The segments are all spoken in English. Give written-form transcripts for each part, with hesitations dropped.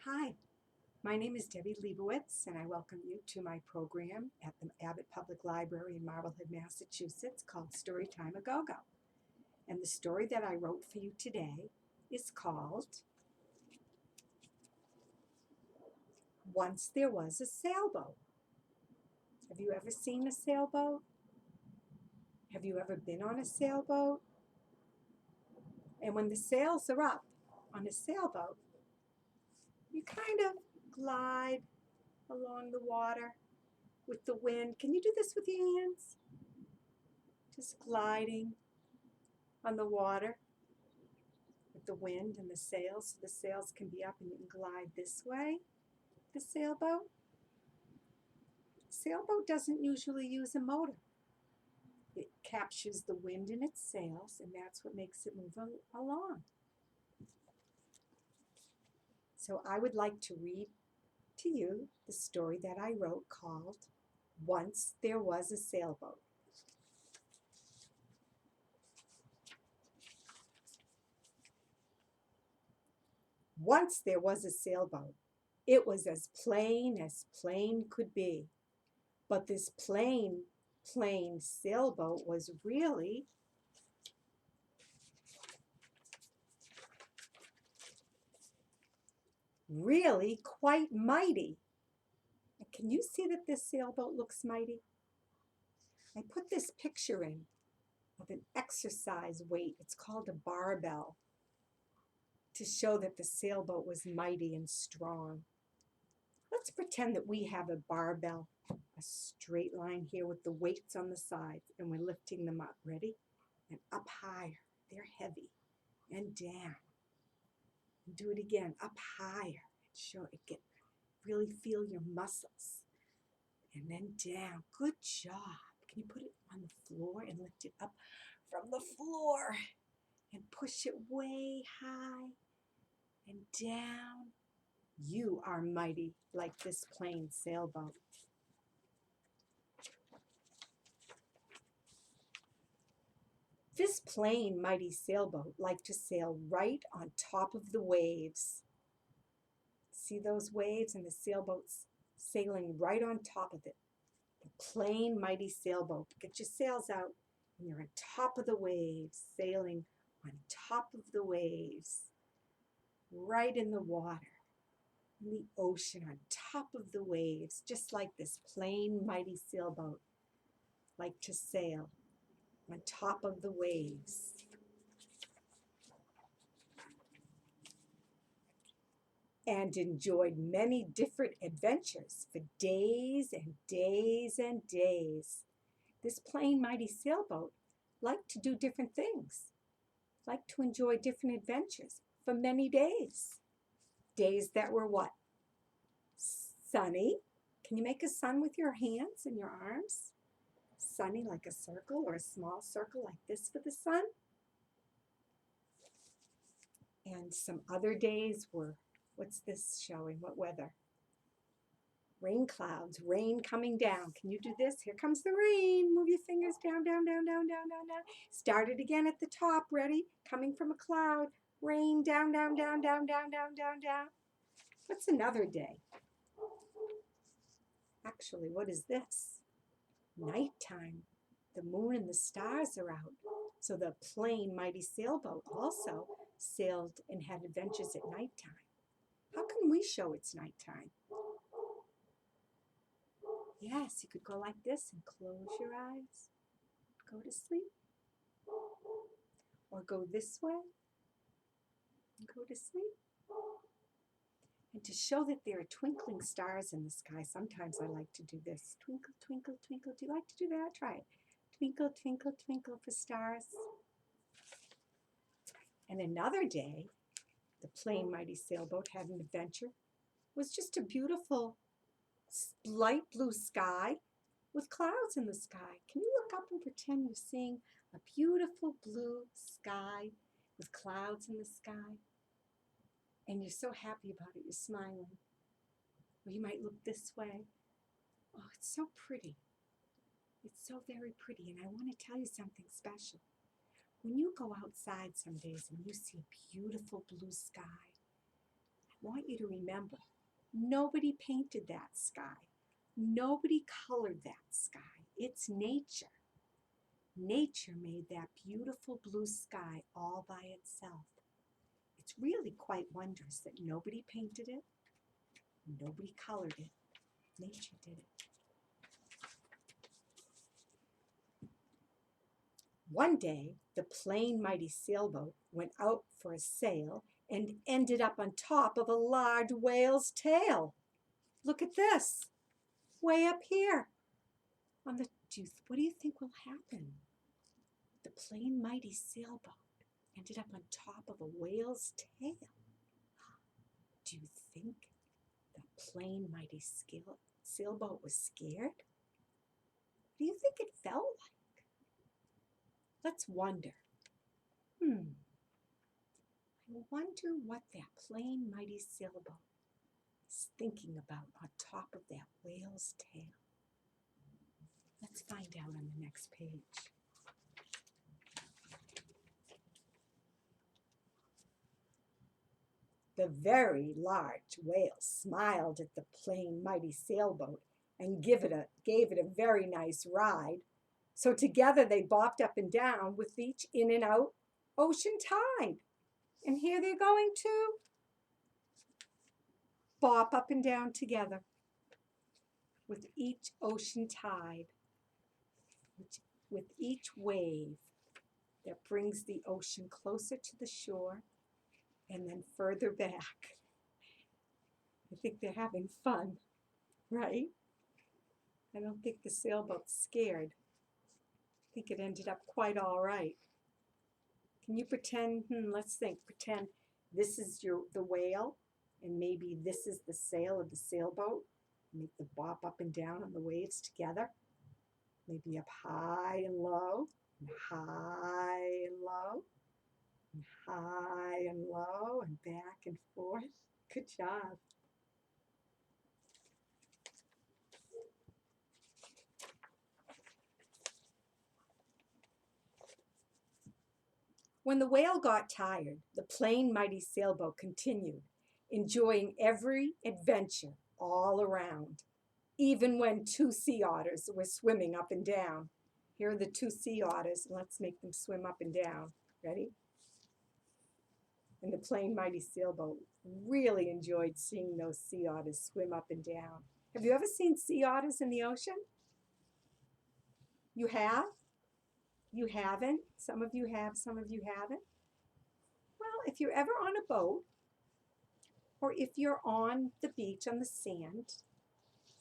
Hi, my name is Debbie Leibowitz, and I welcome you to my program at the Abbott Public Library in Marblehead, Massachusetts called Storytime A Go-Go. And the story that I wrote for you today is called Once There Was a Sailboat. Have you ever seen a sailboat? Have you ever been on a sailboat? And when the sails are up on a sailboat, you kind of glide along the water with the wind. Can you do this with your hands? Just gliding on the water with the wind and the sails, so the sails can be up and you can glide this way. The sailboat. Sailboat doesn't usually use a motor. It captures the wind in its sails, and that's what makes it move along. So I would like to read to you the story that I wrote called Once There Was a Sailboat. Once there was a sailboat. It was as plain could be. But this plain sailboat was really quite mighty. Can you see that this sailboat looks mighty? I put this picture in of an exercise weight. It's called a barbell, to show that the sailboat was mighty and strong. Let's pretend that we have a barbell, a straight line here with the weights on the sides, and we're lifting them up. Ready? And up higher. They're heavy. And down. And do it again. Up higher. Show it. Really feel your muscles. And then down. Good job. Can you put it on the floor and lift it up from the floor and push it way high and down? You are mighty like this plain sailboat. This plain, mighty sailboat liked to sail right on top of the waves. See those waves and the sailboat's sailing right on top of it. The plain, mighty sailboat. Get your sails out and you're on top of the waves, sailing on top of the waves, right in the water, in the ocean, on top of the waves, just like this plain, mighty sailboat like to sail on top of the waves. And enjoyed many different adventures for days and days and days. This plain, mighty sailboat liked to do different things, liked to enjoy different adventures for many days. Days that were what? Sunny. Can you make a sun with your hands and your arms? Sunny like a circle or a small circle like this for the sun. And some other days were, what's this showing? What weather? Rain clouds, rain coming down. Can you do this? Here comes the rain. Move your fingers down, down, down, down, down, down, down. Start it again at the top. Ready? Coming from a cloud. Rain down, down, down, down, down, down, down, down. What's another day? Actually, what is this? Nighttime. The moon and the stars are out. So the plain, mighty sailboat also sailed and had adventures at nighttime. How can we show it's nighttime? Yes, you could go like this and close your eyes. Go to sleep. Or go this way and go to sleep. And to show that there are twinkling stars in the sky, sometimes I like to do this. Twinkle, twinkle, twinkle. Do you like to do that? Try it. Twinkle, twinkle, twinkle for stars. And another day, the plain, mighty sailboat had an adventure. It was just a beautiful light blue sky with clouds in the sky. Can you look up and pretend you're seeing a beautiful blue sky with clouds in the sky? And you're so happy about it, you're smiling. Or you might look this way. Oh, it's so pretty. It's so very pretty. And I want to tell you something special. When you go outside some days and you see a beautiful blue sky, I want you to remember, nobody painted that sky. Nobody colored that sky. It's nature. Nature made that beautiful blue sky all by itself. It's really quite wondrous that nobody painted it, nobody colored it. Nature did it. One day, the plain, mighty sailboat went out for a sail and ended up on top of a large whale's tail. Look at this, way up here. What do you think will happen? The plain, mighty sailboat ended up on top of a whale's tail. Do you think the plain, mighty sailboat was scared? What do you think it felt like? Let's wonder. I wonder what that plain, mighty sailboat is thinking about on top of that whale's tail. Let's find out on the next page. The very large whale smiled at the plain, mighty sailboat and gave it a very nice ride. So together they bopped up and down with each in and out ocean tide. And here they're going to bop up and down together with each ocean tide, with each wave that brings the ocean closer to the shore and then further back. I think they're having fun, right? I don't think the sailboat's scared. I think it ended up quite all right. Can you pretend, let's think, pretend this is the whale and maybe this is the sail of the sailboat. Make the bop up and down on the waves together. Maybe up high and low, and high and low, and high and low, and back and forth. Good job. When the whale got tired, the plain, mighty sailboat continued, enjoying every adventure all around, even when 2 sea otters were swimming up and down. Here are the 2 sea otters, and let's make them swim up and down. Ready? And the plain, mighty sailboat really enjoyed seeing those sea otters swim up and down. Have you ever seen sea otters in the ocean? You have? You haven't? Some of you have, some of you haven't. Well, if you're ever on a boat, or if you're on the beach on the sand,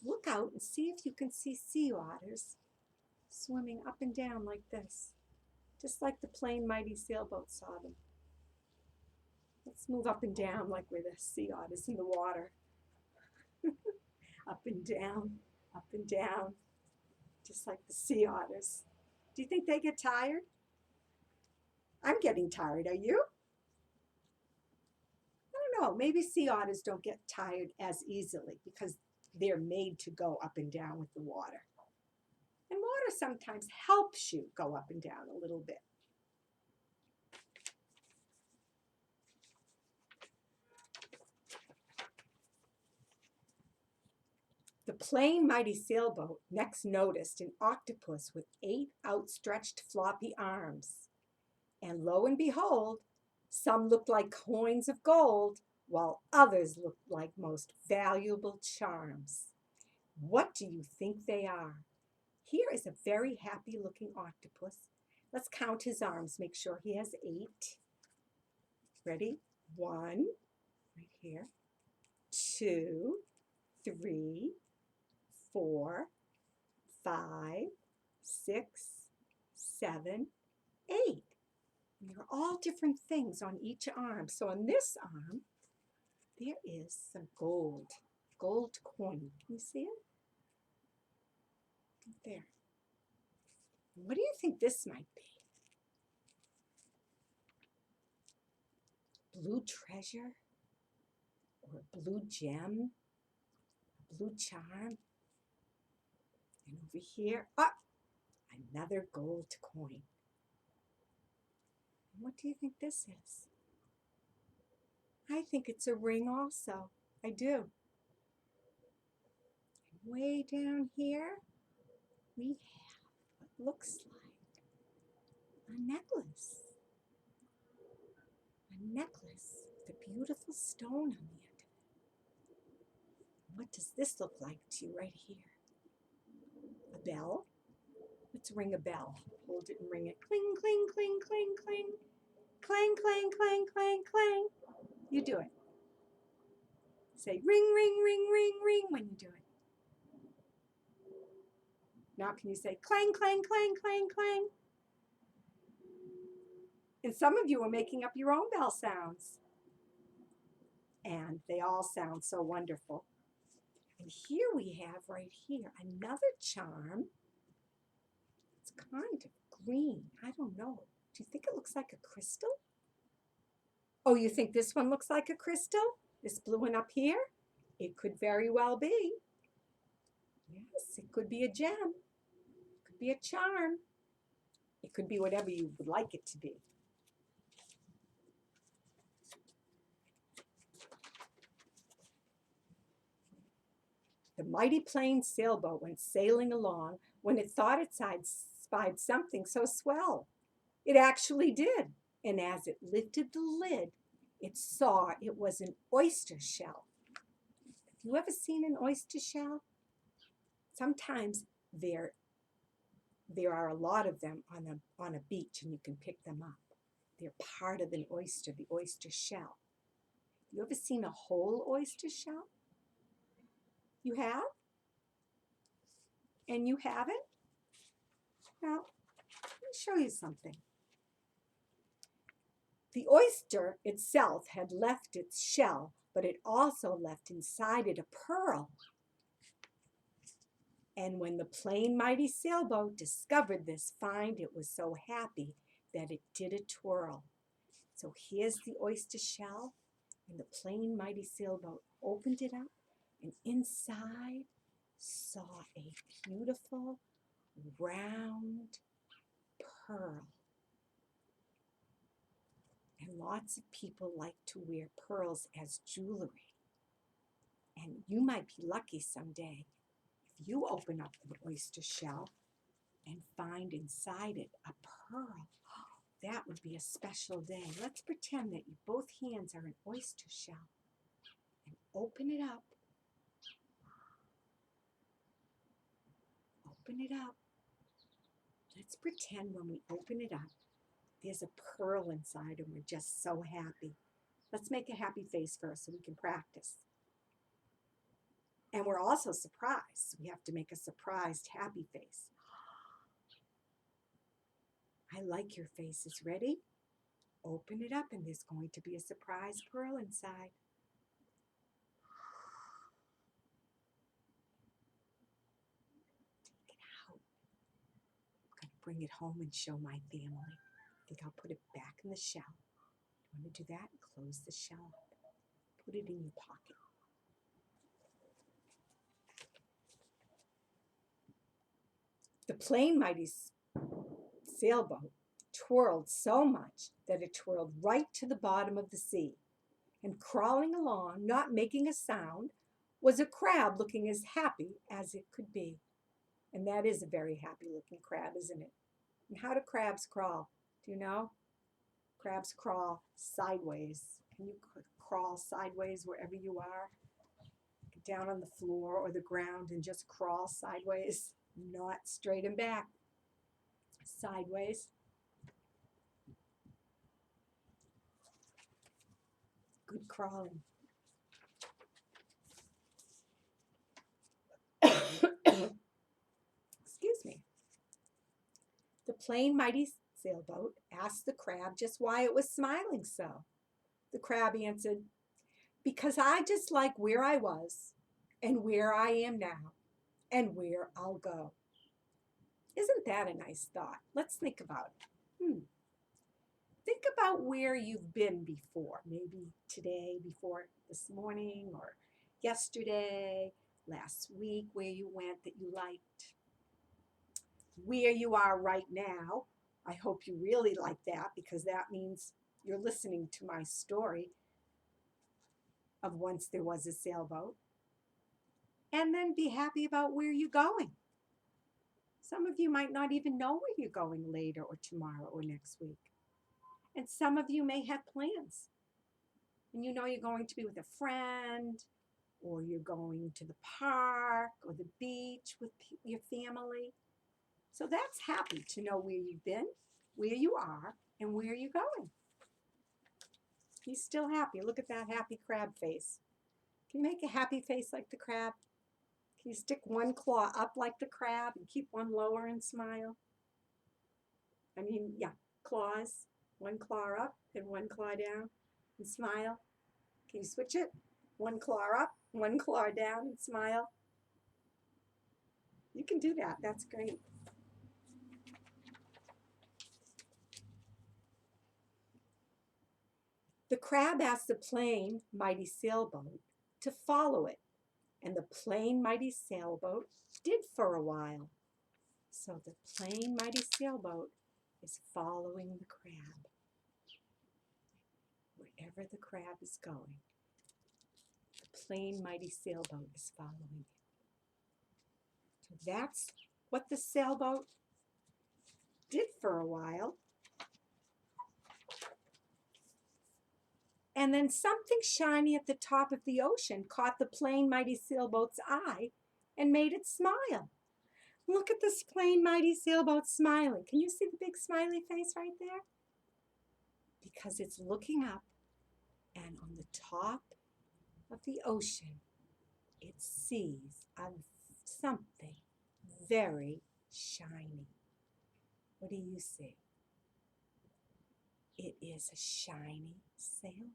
look out and see if you can see sea otters swimming up and down like this, just like the plain, mighty sailboat saw them. Let's move up and down like we're the sea otters in the water. Up and down, just like the sea otters. Do you think they get tired? I'm getting tired. Are you? I don't know. Maybe sea otters don't get tired as easily because they're made to go up and down with the water. And water sometimes helps you go up and down a little bit. The plain, mighty sailboat next noticed an octopus with 8 outstretched floppy arms. And lo and behold, some looked like coins of gold, while others looked like most valuable charms. What do you think they are? Here is a very happy looking octopus. Let's count his arms, make sure he has 8. Ready? 1, right here, 2, 3, 4, 5, 6, 7, 8. And they're all different things on each arm. So on this arm, there is some gold coin. Can you see it? There. What do you think this might be? Blue treasure? Or a blue gem? A blue charm? And over here, another gold coin. And what do you think this is? I think it's a ring also. I do. Way down here, we have what looks like a necklace. A necklace with a beautiful stone on the end of it. What does this look like to you right here? A bell? Let's ring a bell. Hold it and ring it. Cling, cling, cling, cling, cling. Clang, clang, clang, clang, clang. You do it. Say ring, ring, ring, ring, ring when you do it. Now can you say clang, clang, clang, clang, clang? And some of you are making up your own bell sounds. And they all sound so wonderful. And here we have right here another charm. It's kind of green. I don't know. Do you think it looks like a crystal? Oh, you think this one looks like a crystal? This blue one up here? It could very well be. Yes, it could be a gem. It could be a charm. It could be whatever you would like it to be. The mighty plain sailboat went sailing along when it thought it spied something so swell. It actually did, and as it lifted the lid, it saw it was an oyster shell. Have you ever seen an oyster shell? Sometimes there are a lot of them on a beach, and you can pick them up. They're part of an oyster, the oyster shell. You ever seen a whole oyster shell? You have? And you haven't? Now, let me show you something. The oyster itself had left its shell, but it also left inside it a pearl. And when the plain mighty sailboat discovered this find, it was so happy that it did a twirl. So here's the oyster shell, and the plain mighty sailboat opened it up, and inside saw a beautiful round pearl. And lots of people like to wear pearls as jewelry. And you might be lucky someday if you open up an oyster shell and find inside it a pearl. That would be a special day. Let's pretend that both hands are an oyster shell and open it up. Open it up. Let's pretend when we open it up, there's a pearl inside and we're just so happy. Let's make a happy face first so we can practice. And we're also surprised. We have to make a surprised happy face. I like your faces. Ready? Open it up and there's going to be a surprise pearl inside. Take it out. I'm going to bring it home and show my family. I think I'll put it back in the shell. You want to do that? Close the shell up. Put it in your pocket. The plain mighty sailboat twirled so much that it twirled right to the bottom of the sea. And crawling along, not making a sound, was a crab looking as happy as it could be. And that is a very happy looking crab, isn't it? And how do crabs crawl? Do you know? Crabs crawl sideways. Can you crawl sideways wherever you are? Get down on the floor or the ground and just crawl sideways, not straight and back. Sideways. Good crawling. Excuse me. The plain mighty sailboat asked the crab just why it was smiling so. The crab answered, because I just like where I was and where I am now and where I'll go. Isn't that a nice thought? Let's think about it. Think about where you've been before, maybe today, before this morning, or yesterday, last week, where you went that you liked. Where you are right now, I hope you really like that because that means you're listening to my story. of Once There Was a Sailboat, and then be happy about where you're going. Some of you might not even know where you're going later or tomorrow or next week. And some of you may have plans. And you know you're going to be with a friend, or you're going to the park or the beach with your family. So that's happy to know where you've been, where you are, and where you're going. He's still happy. Look at that happy crab face. Can you make a happy face like the crab? Can you stick one claw up like the crab and keep one lower and smile? Claws. One claw up and one claw down and smile. Can you switch it? One claw up, one claw down and smile. You can do that. That's great. The crab asked the plain, mighty sailboat to follow it, and the plain, mighty sailboat did for a while. So the plain, mighty sailboat is following the crab. Wherever the crab is going, the plain, mighty sailboat is following it. So that's what the sailboat did for a while. And then something shiny at the top of the ocean caught the plain, mighty sailboat's eye and made it smile. Look at this plain, mighty sailboat smiling. Can you see the big smiley face right there? Because it's looking up, and on the top of the ocean, it sees something very shiny. What do you see? It is a shiny sailboat.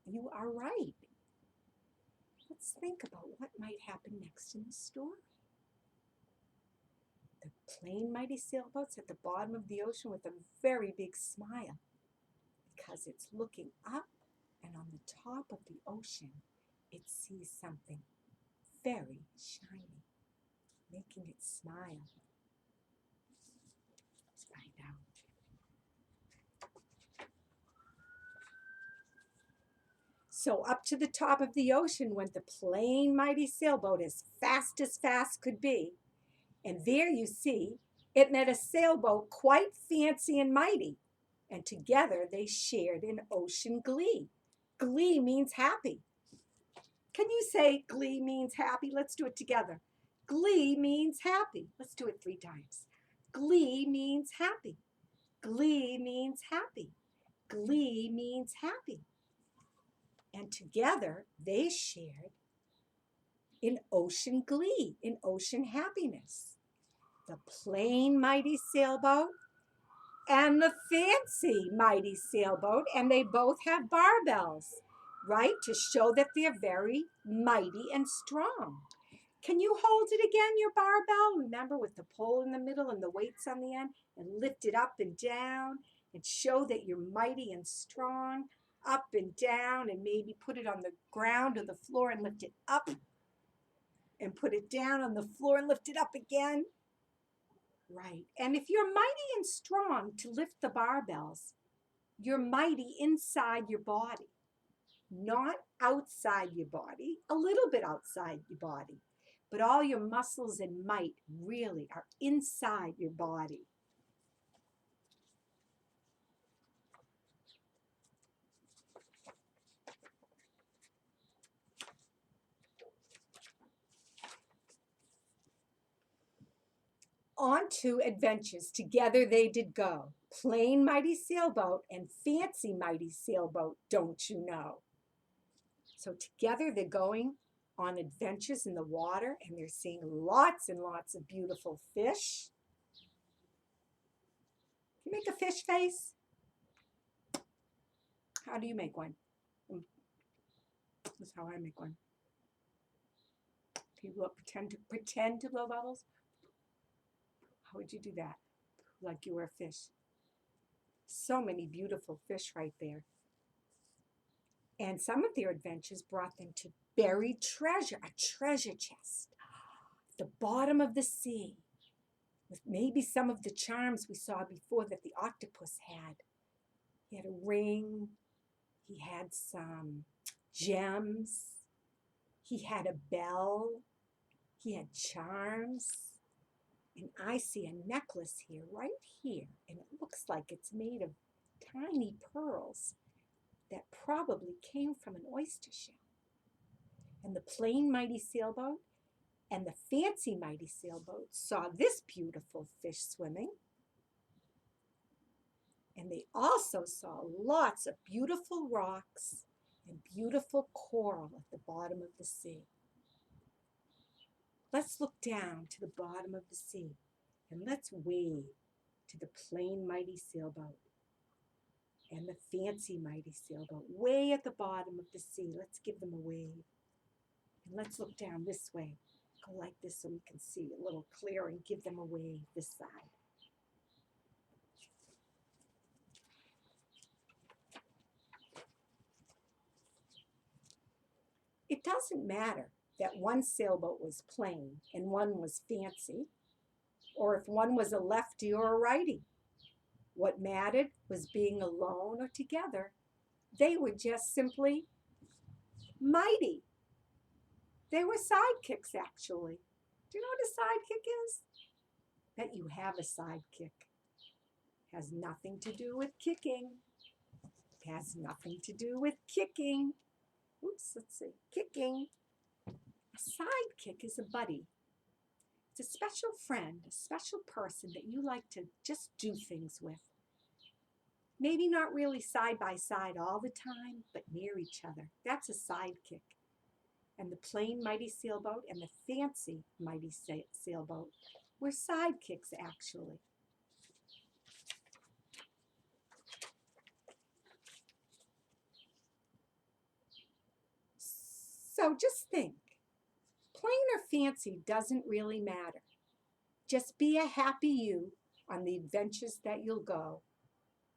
You are right. Let's think about what might happen next in the story. The plain, mighty sailboat's at the bottom of the ocean with a very big smile because it's looking up, and on the top of the ocean, it sees something very shiny, making it smile. Let's find out. So up to the top of the ocean went the plain, mighty sailboat as fast could be. And there you see, it met a sailboat quite fancy and mighty. And together they shared in ocean glee. Glee means happy. Can you say glee means happy? Let's do it together. Glee means happy. Let's do it 3 times. Glee means happy. Glee means happy. Glee means happy. And together they shared in ocean glee, in ocean happiness. The plain, mighty sailboat and the fancy, mighty sailboat, and they both have barbells, right, to show that they're very mighty and strong. Can you hold it again, your barbell? Remember, with the pole in the middle and the weights on the end, and lift it up and down and show that you're mighty and strong, up and down, and maybe put it on the ground or the floor and lift it up, and put it down on the floor and lift it up again. Right. And if you're mighty and strong to lift the barbells, you're mighty inside your body, not outside your body, a little bit outside your body, but all your muscles and might really are inside your body. On to adventures together they did go, plain mighty sailboat and fancy mighty sailboat, don't you know? So together they're going on adventures in the water, and they're seeing lots and lots of beautiful fish. Can you make a fish face? How do you make one? This is how I make one. Can you pretend to blow bubbles? How would you do that? Like you were a fish. So many beautiful fish right there. And some of their adventures brought them to buried treasure, a treasure chest, the bottom of the sea, with maybe some of the charms we saw before that the octopus had. He had a ring, he had some gems. He had a bell. He had charms. And I see a necklace here, right here. And it looks like it's made of tiny pearls that probably came from an oyster shell. And the plain mighty sailboat and the fancy mighty sailboat saw this beautiful fish swimming. And they also saw lots of beautiful rocks and beautiful coral at the bottom of the sea. Let's look down to the bottom of the sea and let's wave to the plain mighty sailboat and the fancy mighty sailboat way at the bottom of the sea. Let's give them a wave. And let's look down this way. Go like this so we can see a little clearer and give them a wave this side. It doesn't matter that one sailboat was plain and one was fancy, or if one was a lefty or a righty. What mattered was being alone or together. They were just simply mighty. They were sidekicks, actually. Do you know what a sidekick is? That you have a sidekick. Has nothing to do with kicking. It has nothing to do with kicking. Oops, let's see. Kicking. A sidekick is a buddy. It's a special friend, a special person that you like to just do things with. Maybe not really side by side all the time, but near each other. That's a sidekick. And the plain mighty sailboat and the fancy mighty sailboat were sidekicks, actually. So just think, plain or fancy doesn't really matter. Just be a happy you on the adventures that you'll go,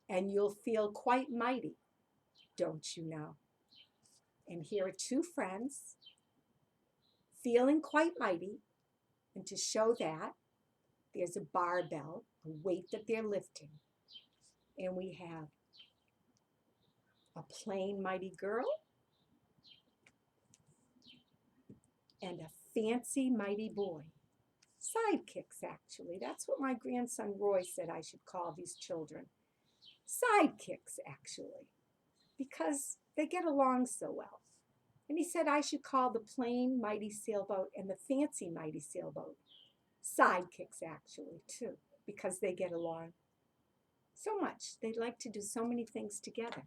and you'll feel quite mighty, don't you know? And here are two friends feeling quite mighty, and to show that, there's a barbell, a weight that they're lifting. And we have a plain mighty girl and a fancy mighty boy. Sidekicks, actually. That's what my grandson Roy said I should call these children. Sidekicks, actually, because they get along so well. And he said I should call the plain mighty sailboat and the fancy mighty sailboat sidekicks, actually, too, because they get along so much. They like to do so many things together.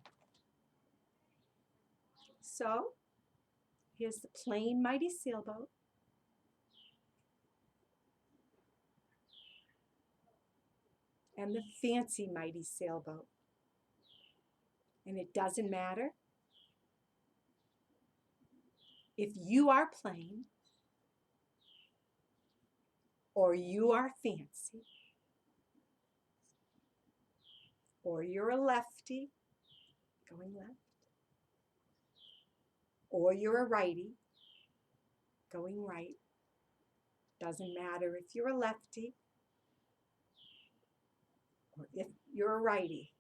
So here's the plain mighty sailboat. And the fancy mighty sailboat. And it doesn't matter if you are plain or you are fancy or you're a lefty going left or you're a righty going right. Doesn't matter if you're a lefty or if you're a righty.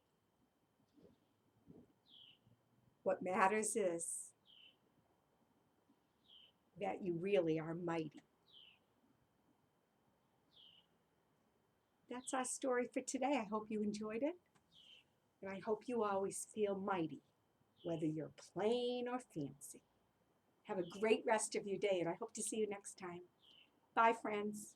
What matters is that you really are mighty. That's our story for today. I hope you enjoyed it. And I hope you always feel mighty, whether you're plain or fancy. Have a great rest of your day, and I hope to see you next time. Bye, friends.